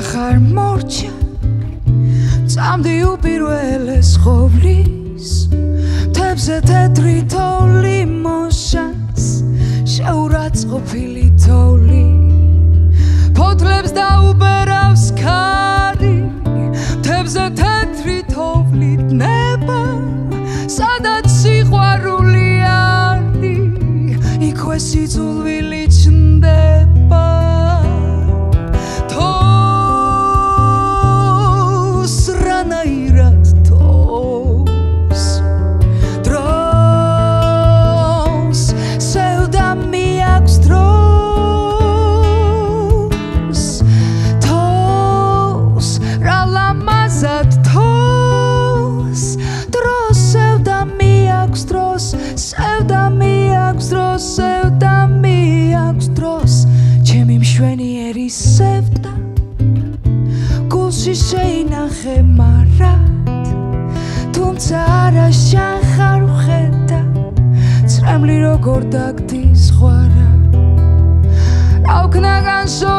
ხარ მორჩა წამდი უპირველეს ხოვლის მთებზე თეთრი თოვლი მოშანს შეურაცხყოფილი თოვლი ფოთლებს დაუბერავს ქარი მთებზე თეთრი თოვლი ნება სადაც სიყვარული არის იქვე სიძულვილი ჩნდება თოს რანაირად თოს დროს სევდა მიაქვს დროს თოს რა ლამაზად თოს დროს სევდა მიაქვს დროს სევდა მიაქვს დროს სევდა მიაქვს დროს ჩემი მშვენიერი სევდა გულში შეინახე მარად თუმცა არა შანხარ ვხედა წრემლი როგორ დაგდის ხვარა რა ვქნა განსო